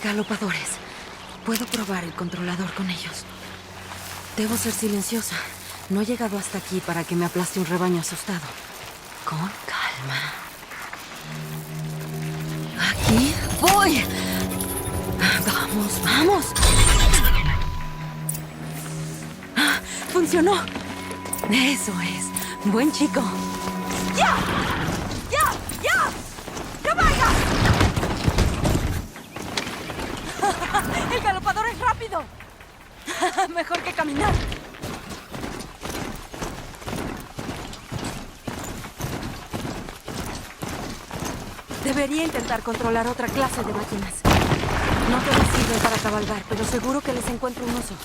Galopadores. Puedo probar el controlador con ellos. Debo ser silenciosa. No he llegado hasta aquí para que me aplaste un rebaño asustado. Con calma. ¡Aquí voy! ¡Vamos, vamos! ¡Funcionó! Eso es. Buen chico. ¡Ya! ¡Ya! ¡Ya! ¡Que vaya! ¡El galopador es rápido! Mejor que caminar. Debería intentar controlar otra clase de máquinas. No todas sirven para cabalgar, pero seguro que les encuentro un uso.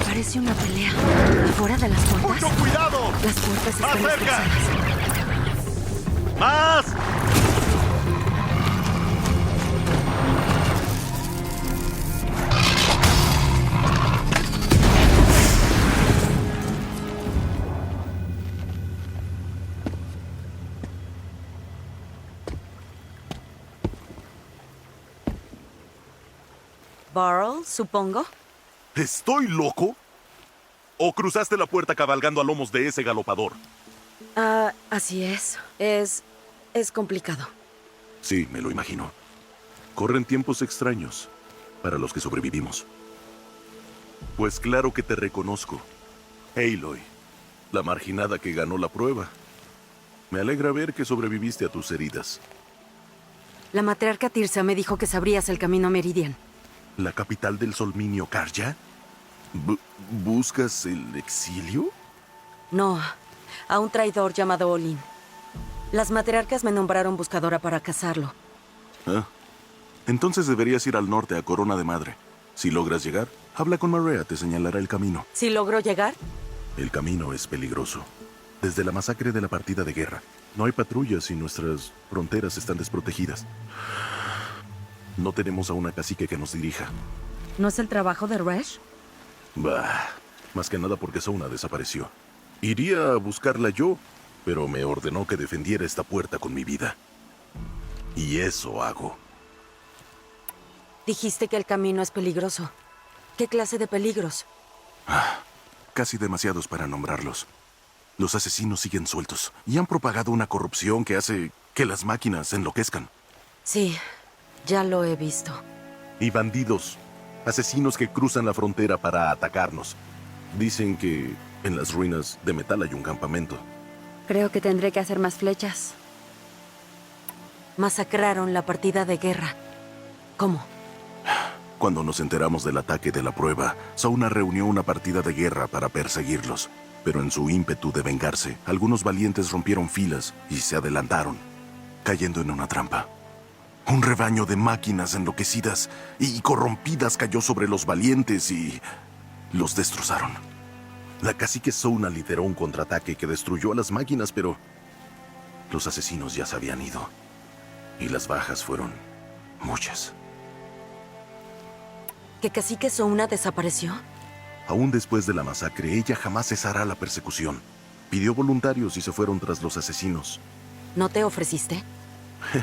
Parece una pelea. ¿Afuera de las puertas? ¡Mucho cuidado! Las puertas ¡Más están cerca! destrozadas. ¡Más! Burl, supongo. ¿Estoy loco? ¿O cruzaste la puerta cabalgando a lomos de ese galopador? Así es. Es complicado. Sí, me lo imagino. Corren tiempos extraños para los que sobrevivimos. Pues claro que te reconozco. Aloy, la marginada que ganó la prueba. Me alegra ver que sobreviviste a tus heridas. La matriarca Tirsa me dijo que sabrías el camino a Meridian. ¿La capital del Solminio, Karja? ¿Buscas el exilio? No, a un traidor llamado Olin. Las matriarcas me nombraron buscadora para cazarlo. Ah, entonces deberías ir al norte a Corona de Madre. Si logras llegar, habla con Marea, te señalará el camino. ¿Si logro llegar? El camino es peligroso. Desde la masacre de la partida de guerra, no hay patrullas y nuestras fronteras están desprotegidas. No tenemos a una cacique que nos dirija. ¿No es el trabajo de Resh? Bah, más que nada porque Sona desapareció. Iría a buscarla yo, pero me ordenó que defendiera esta puerta con mi vida. Y eso hago. Dijiste que el camino es peligroso. ¿Qué clase de peligros? Casi demasiados para nombrarlos. Los asesinos siguen sueltos y han propagado una corrupción que hace que las máquinas enloquezcan. Sí, ya lo he visto. Y bandidos, asesinos que cruzan la frontera para atacarnos. Dicen que en las ruinas de metal hay un campamento. Creo que tendré que hacer más flechas. Masacraron la partida de guerra. ¿Cómo? Cuando nos enteramos del ataque de la prueba, Sona reunió una partida de guerra para perseguirlos. Pero en su ímpetu de vengarse, algunos valientes rompieron filas y se adelantaron, cayendo en una trampa. Un rebaño de máquinas enloquecidas y corrompidas cayó sobre los valientes y los destrozaron. La cacique Sona lideró un contraataque que destruyó a las máquinas, pero los asesinos ya se habían ido. Y las bajas fueron muchas. ¿Que Cacique Sona desapareció? Aún después de la masacre, ella jamás cesará la persecución. Pidió voluntarios y se fueron tras los asesinos. ¿No te ofreciste?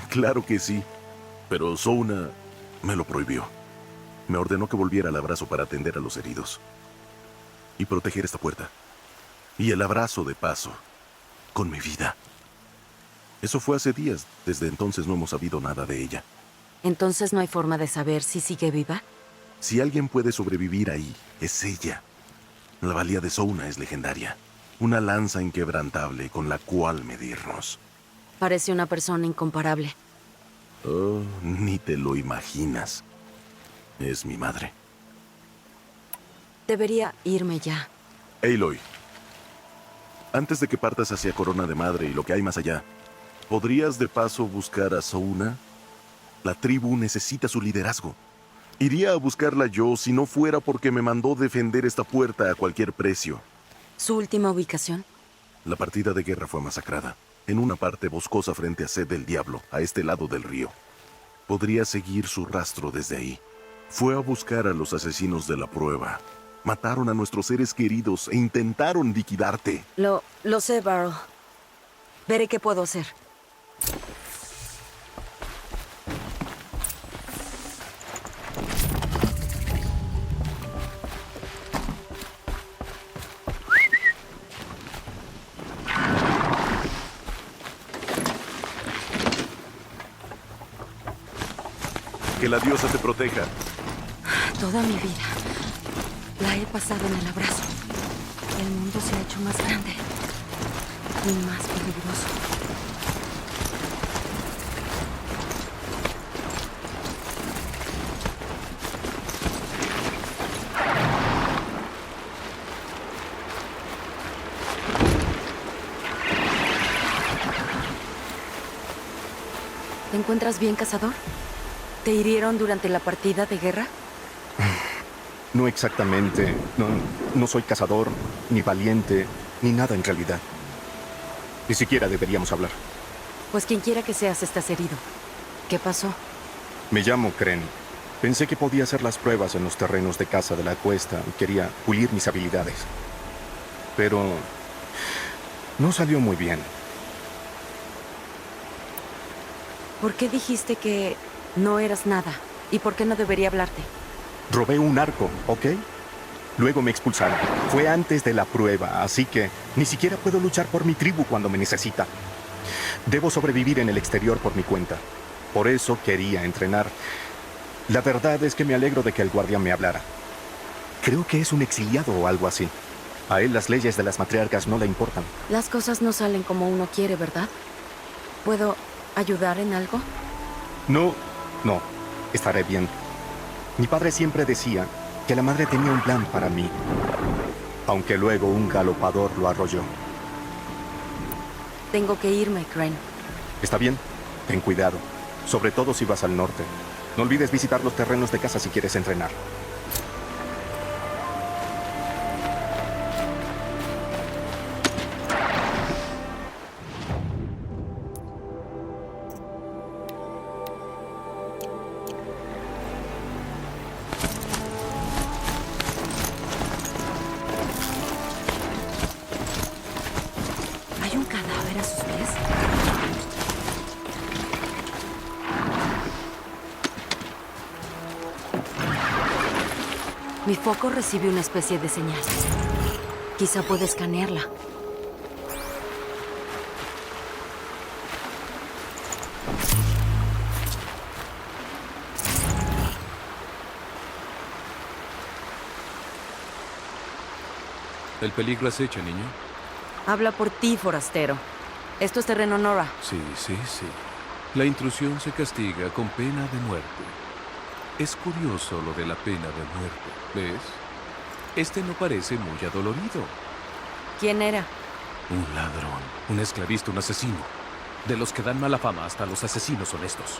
Claro que sí, pero Sona me lo prohibió. Me ordenó que volviera al abrazo para atender a los heridos. Y proteger esta puerta. Y el abrazo de paso, con mi vida. Eso fue hace días. Desde entonces no hemos sabido nada de ella. ¿Entonces no hay forma de saber si sigue viva? Si alguien puede sobrevivir ahí, es ella. La valía de Sona es legendaria. Una lanza inquebrantable con la cual medirnos. Parece una persona incomparable. Oh, ni te lo imaginas. Es mi madre. Debería irme ya. Aloy, antes de que partas hacia Corona de Madre y lo que hay más allá, ¿podrías de paso buscar a Sona? La tribu necesita su liderazgo. Iría a buscarla yo si no fuera porque me mandó defender esta puerta a cualquier precio. ¿Su última ubicación? La partida de guerra fue masacrada, en una parte boscosa frente a Sed del Diablo, a este lado del río. Podría seguir su rastro desde ahí. Fue a buscar a los asesinos de la prueba. Mataron a nuestros seres queridos e intentaron liquidarte. Lo sé, Burl. Veré qué puedo hacer. Que la diosa te proteja. Toda mi vida la he pasado en el abrazo. El mundo se ha hecho más grande y más peligroso. ¿Te encuentras bien, cazador? ¿Te hirieron durante la partida de guerra? No exactamente. No soy cazador, ni valiente, ni nada en realidad. Ni siquiera deberíamos hablar. Pues quien quiera que seas, estás herido. ¿Qué pasó? Me llamo Kren. Pensé que podía hacer las pruebas en los terrenos de caza de la cuesta y quería pulir mis habilidades. Pero no salió muy bien. ¿Por qué dijiste que no eras nada? ¿Y por qué no debería hablarte? Robé un arco, ¿ok? Luego me expulsaron. Fue antes de la prueba, así que ni siquiera puedo luchar por mi tribu cuando me necesita. Debo sobrevivir en el exterior por mi cuenta. Por eso quería entrenar. La verdad es que me alegro de que el guardián me hablara. Creo que es un exiliado o algo así. A él las leyes de las matriarcas no le importan. Las cosas no salen como uno quiere, ¿verdad? ¿Puedo ayudar en algo? No, estaré bien. Mi padre siempre decía que la madre tenía un plan para mí, aunque luego un galopador lo arrolló. Tengo que irme, Crane. ¿Está bien? Ten cuidado, sobre todo si vas al norte. No olvides visitar los terrenos de caza si quieres entrenar. ¿Hay un cadáver a sus pies? Mi foco recibe una especie de señal. Quizá pueda escanearla. El peligro acecha, niño. Habla por ti, forastero. Esto es terreno Nora. Sí. La intrusión se castiga con pena de muerte. Es curioso lo de la pena de muerte, ¿ves? Este no parece muy adolorido. ¿Quién era? Un ladrón, un esclavista, un asesino. De los que dan mala fama hasta los asesinos honestos.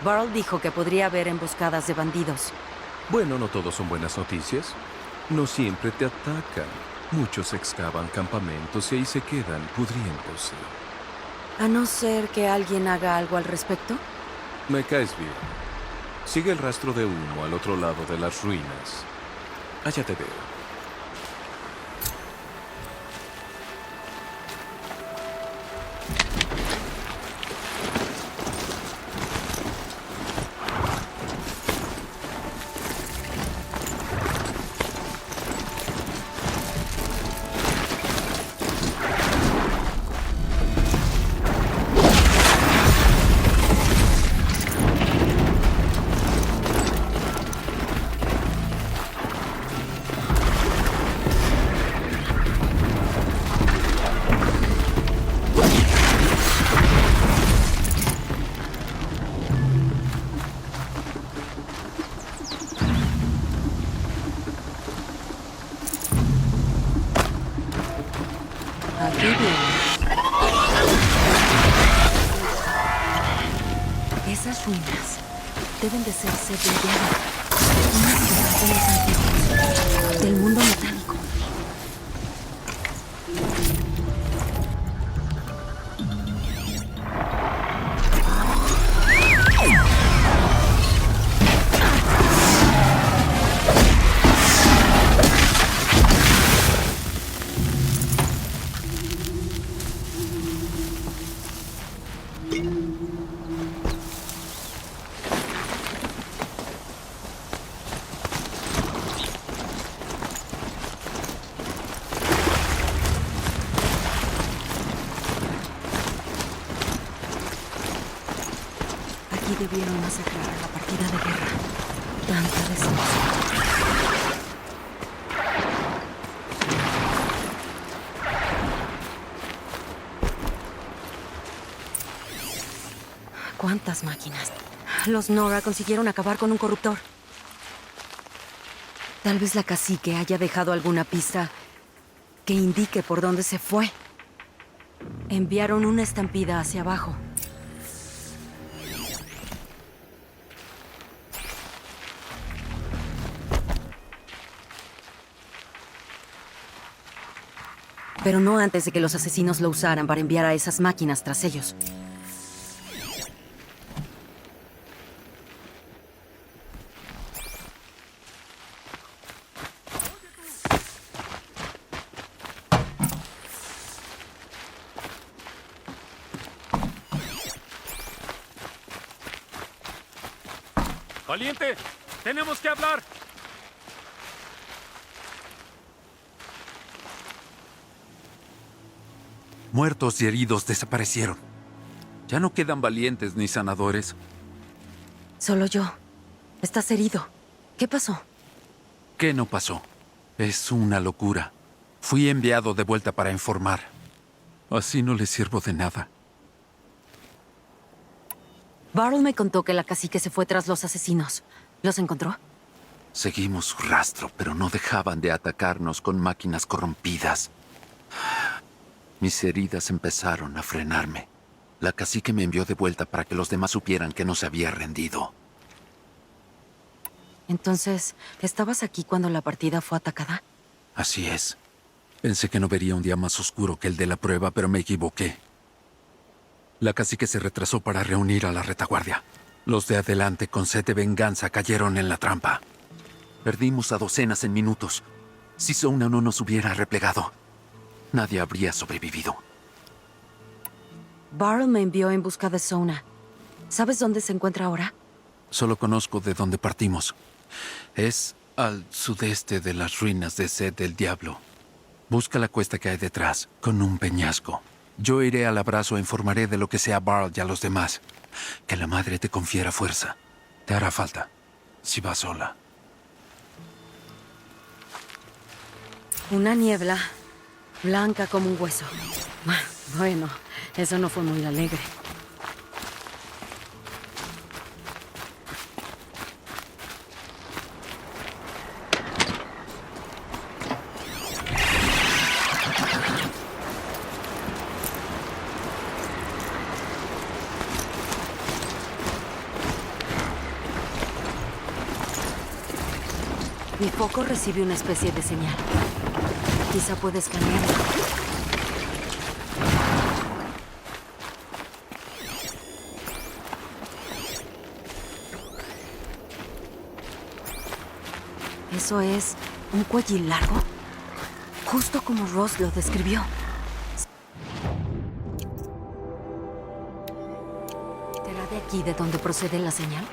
Burl dijo que podría haber emboscadas de bandidos. Bueno, no todos son buenas noticias. No siempre te atacan. Muchos excavan campamentos y ahí se quedan pudriéndose. A no ser que alguien haga algo al respecto. Me caes bien. Sigue el rastro de humo al otro lado de las ruinas. Allá te veo. Aquí viene. Esas ruinas deben de ser Sevillanas. Una ciudad de los antiguos. Del mundo metálico. Aquí debieron masacrar a la partida de guerra. Tanta desilusión. ¿Cuántas máquinas? Los Nora consiguieron acabar con un corruptor. Tal vez la cacique haya dejado alguna pista que indique por dónde se fue. Enviaron una estampida hacia abajo. Pero no antes de que los asesinos lo usaran para enviar a esas máquinas tras ellos. ¡Valiente! ¡Tenemos que hablar! Muertos y heridos desaparecieron. Ya no quedan valientes ni sanadores. Solo yo. Estás herido. ¿Qué pasó? ¿Qué no pasó? Es una locura. Fui enviado de vuelta para informar. Así no les sirvo de nada. Barrel me contó que la cacique se fue tras los asesinos. ¿Los encontró? Seguimos su rastro, pero no dejaban de atacarnos con máquinas corrompidas. Mis heridas empezaron a frenarme. La cacique me envió de vuelta para que los demás supieran que no se había rendido. Entonces, ¿estabas aquí cuando la partida fue atacada? Así es. Pensé que no vería un día más oscuro que el de la prueba, pero me equivoqué. La cacique se retrasó para reunir a la retaguardia. Los de adelante, con sed de venganza, cayeron en la trampa. Perdimos a docenas en minutos. Si Sona no nos hubiera replegado, nadie habría sobrevivido. Barrel me envió en busca de Sona. ¿Sabes dónde se encuentra ahora? Solo conozco de dónde partimos. Es al sudeste de las ruinas de Sed del Diablo. Busca la cuesta que hay detrás, con un peñasco. Yo iré al abrazo e informaré de lo que sea a Barrel y a los demás. Que la madre te confiera fuerza. Te hará falta, si vas sola. Una niebla, blanca como un hueso. Bueno, eso no fue muy alegre. Mi foco recibe una especie de señal. Quizá pueda escanearla. ¿Eso es un cuello largo? Justo como Ross lo describió. ¿Será de aquí de donde procede la señal?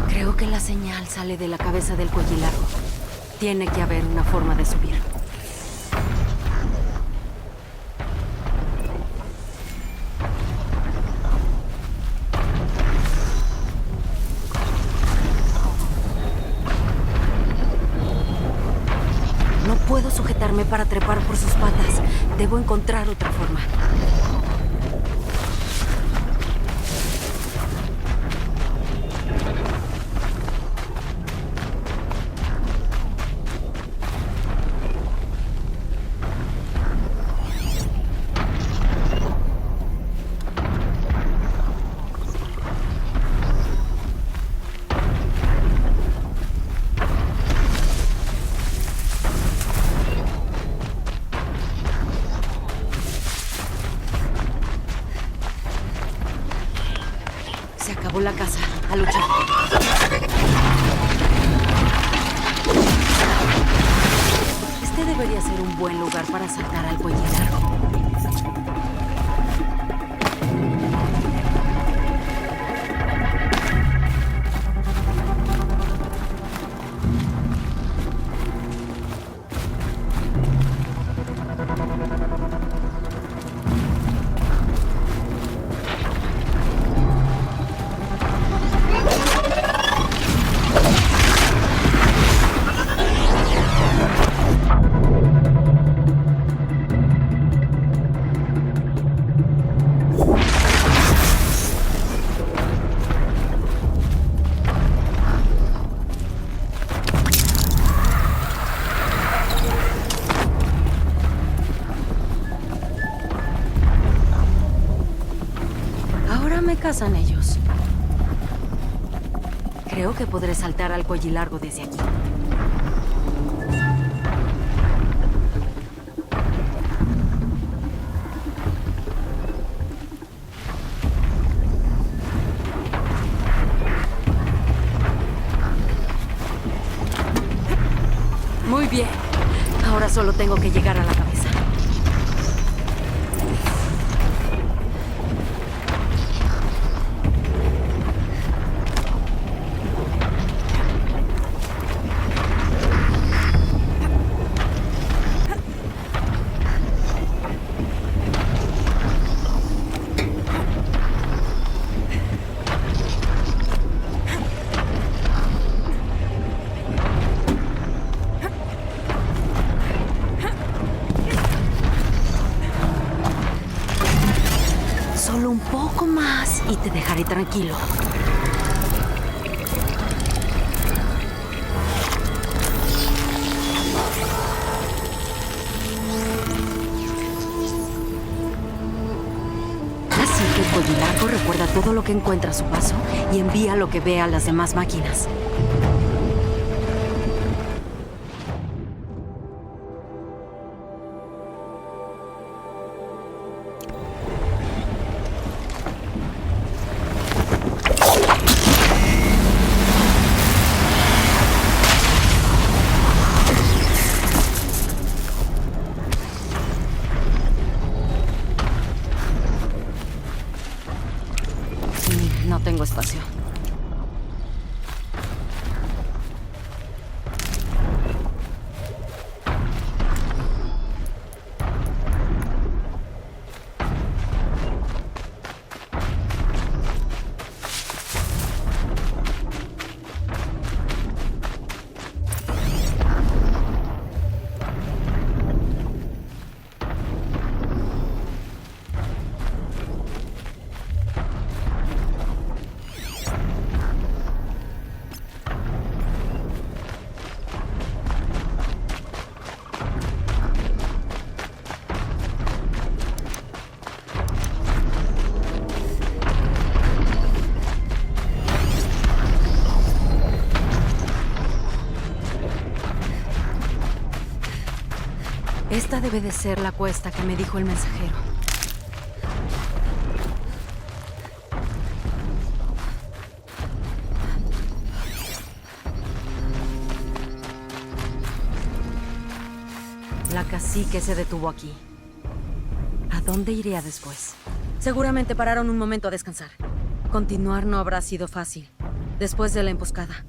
Creo que la señal sale de la cabeza del cuello largo. Tiene que haber una forma de subir. No puedo sujetarme para trepar por sus patas. Debo encontrar otra forma. acabó la caza. A luchar. Este debería ser un buen lugar para saltar al cuello largo. Cazan ellos. Creo que podré saltar al cuello largo desde aquí. Muy bien. Ahora solo tengo que llegar a la cabeza. Solo un poco más y te dejaré tranquilo. Así que el cuello largo recuerda todo lo que encuentra a su paso y envía lo que ve a las demás máquinas. No tengo espacio. Esta debe de ser la cuesta que me dijo el mensajero. La cacique se detuvo aquí. ¿A dónde iría después? Seguramente pararon un momento a descansar. Continuar no habrá sido fácil, después de la emboscada.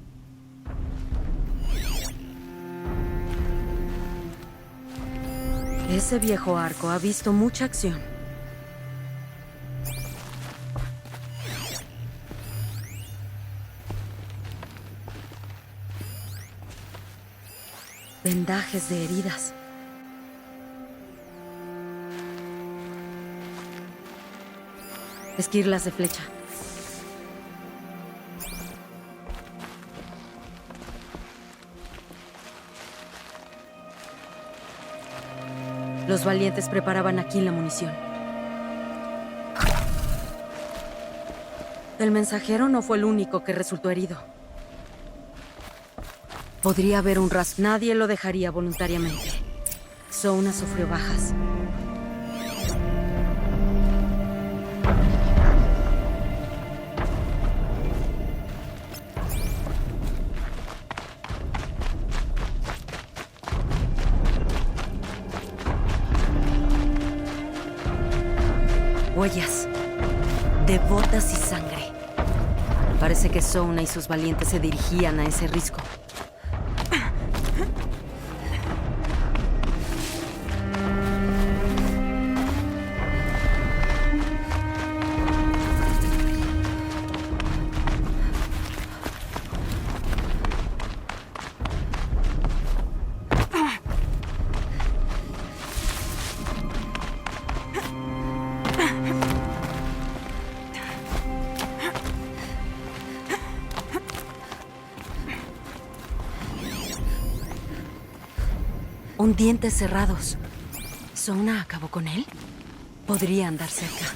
Ese viejo arco ha visto mucha acción. Vendajes de heridas. Esquirlas de flecha. Los valientes preparaban aquí la munición. El mensajero no fue el único que resultó herido. Podría haber un rastro. Nadie lo dejaría voluntariamente. Souna sufrió bajas. botas y sangre. Parece que Sona y sus valientes se dirigían a ese risco. Un dientes cerrados. ¿Sona acabó con él? Podría andar cerca.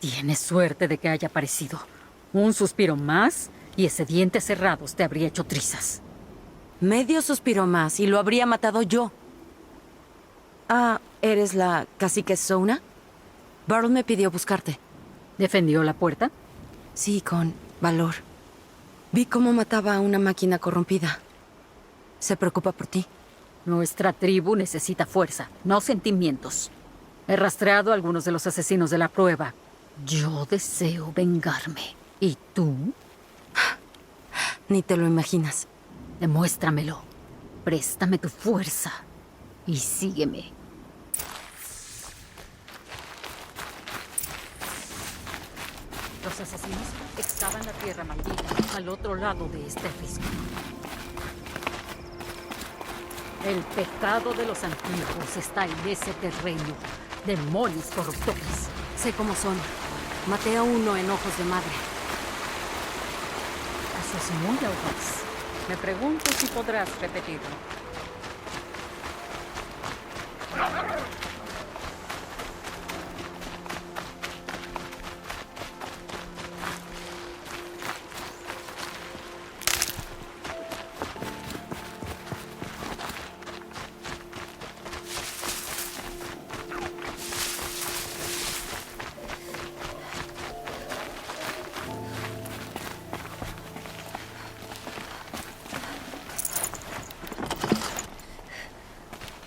Tienes suerte de que haya aparecido. Un suspiro más y ese dientes cerrados te habría hecho trizas. Medio suspiro más y lo habría matado yo. Ah, ¿eres la cacique Sona? Burl me pidió buscarte. ¿Defendió la puerta? Sí, con valor. Vi cómo mataba a una máquina corrompida. Se preocupa por ti. Nuestra tribu necesita fuerza, no sentimientos. He rastreado a algunos de los asesinos de la prueba. Yo deseo vengarme. ¿Y tú? Ni te lo imaginas. Demuéstramelo. Préstame tu fuerza. Y sígueme. Los asesinos excavan la tierra maldita al otro lado de este risco. El pecado de los antiguos está en ese terreno. Demonios corruptores. Sé cómo son. Maté a uno en ojos de madre. Eso es muy audaz. Me pregunto si podrás repetirlo.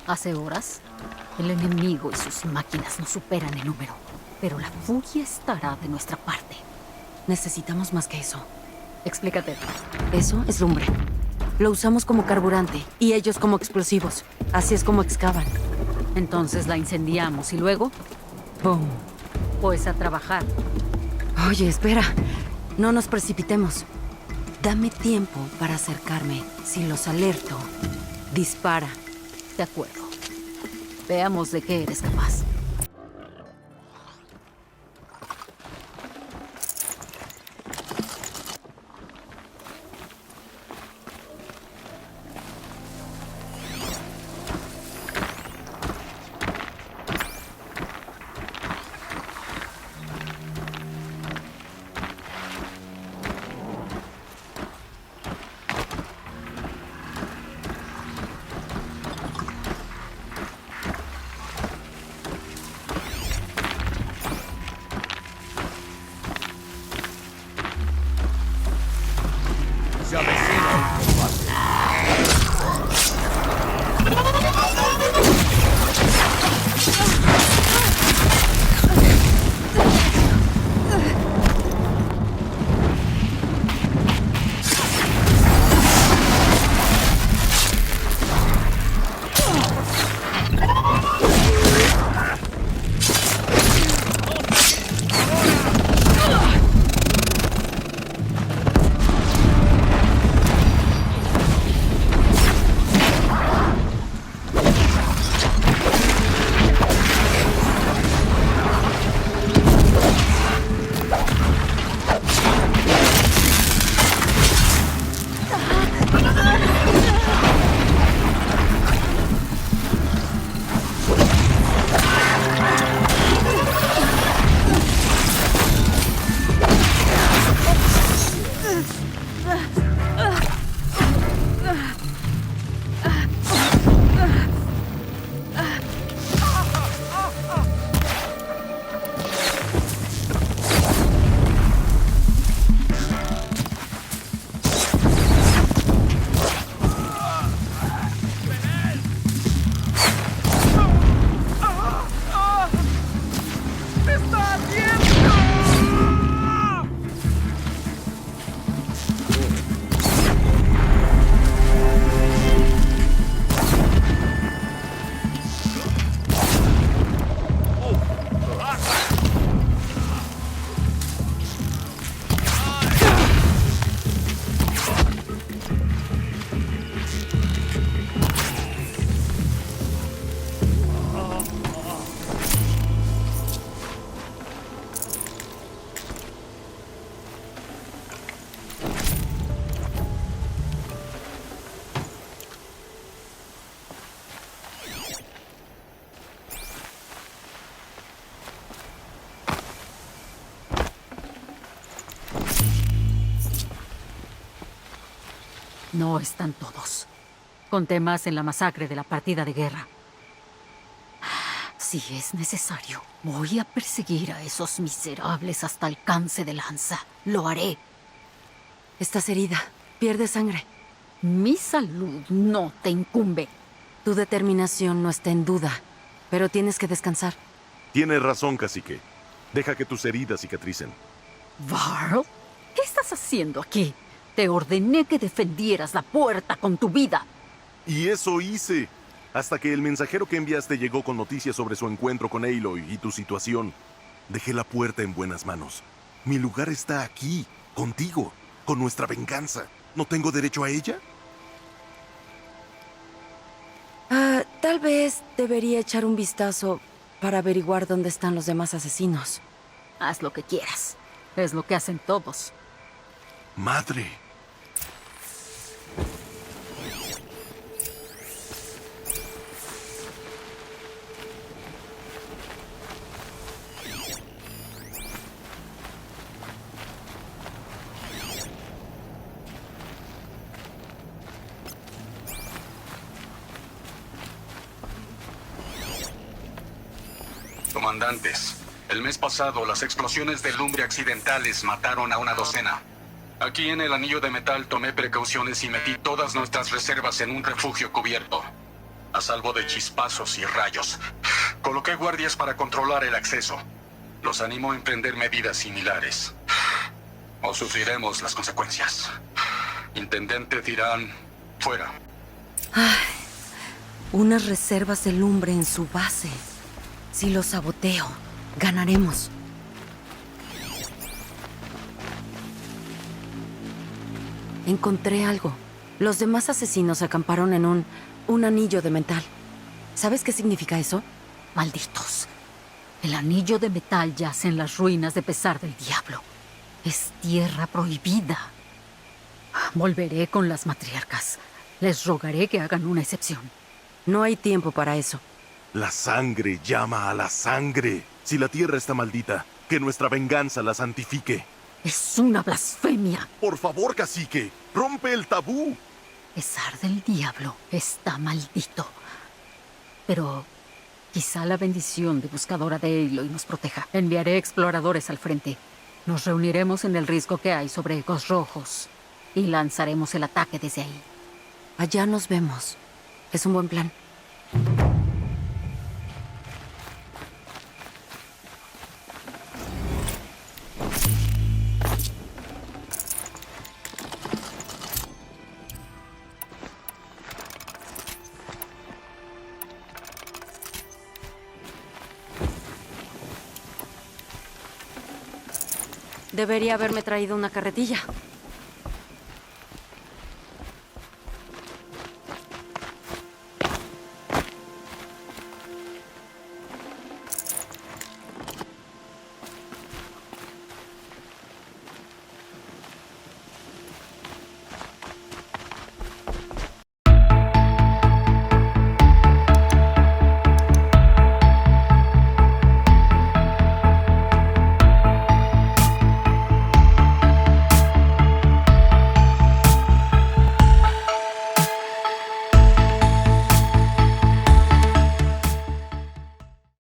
Hace horas, el enemigo y sus máquinas nos superan en número, pero la furia estará de nuestra parte. Necesitamos más que eso. Explícate. Eso es lumbre. Lo usamos como carburante y ellos como explosivos. Así es como excavan. Entonces la incendiamos y luego... ¡Bum! Pues a trabajar. Oye, espera. No nos precipitemos. Dame tiempo para acercarme. Si los alerto, dispara. De acuerdo. Veamos de qué eres capaz. No están todos. Conté más en la masacre de la partida de guerra. Si es necesario, voy a perseguir a esos miserables hasta alcance de lanza. Lo haré. Estás herida. Pierdes sangre. Mi salud no te incumbe. Tu determinación no está en duda, pero tienes que descansar. Tienes razón, cacique. Deja que tus heridas cicatricen. Varl, ¿qué estás haciendo aquí? Te ordené que defendieras la puerta con tu vida. Y eso hice. Hasta que el mensajero que enviaste llegó con noticias sobre su encuentro con Aloy y tu situación. Dejé la puerta en buenas manos. Mi lugar está aquí, contigo, con nuestra venganza. ¿No tengo derecho a ella? Tal vez debería echar un vistazo para averiguar dónde están los demás asesinos. Haz lo que quieras. Es lo que hacen todos. Madre. Comandantes, el mes pasado las explosiones de lumbre accidentales mataron a una docena. Aquí en el anillo de metal tomé precauciones y metí todas nuestras reservas en un refugio cubierto, a salvo de chispazos y rayos. Coloqué guardias para controlar el acceso. Los animo a emprender medidas similares, o sufriremos las consecuencias. Intendente Tirán, fuera. Unas reservas de lumbre en su base. Si lo saboteo, ganaremos. Encontré algo. Los demás asesinos acamparon en un anillo de metal. ¿Sabes qué significa eso? Malditos. El anillo de metal yace en las ruinas de Pesar del Diablo. Es tierra prohibida. Volveré con las matriarcas. Les rogaré que hagan una excepción. No hay tiempo para eso. La sangre llama a la sangre. Si la tierra está maldita, que nuestra venganza la santifique. Es una blasfemia. Por favor, cacique, rompe el tabú. Pesar del Diablo está maldito. Pero quizá la bendición de Buscadora de Aloy nos proteja. Enviaré exploradores al frente. Nos reuniremos en el risco que hay sobre Ecos Rojos y lanzaremos el ataque desde ahí. Allá nos vemos. Es un buen plan. Debería haberme traído una carretilla.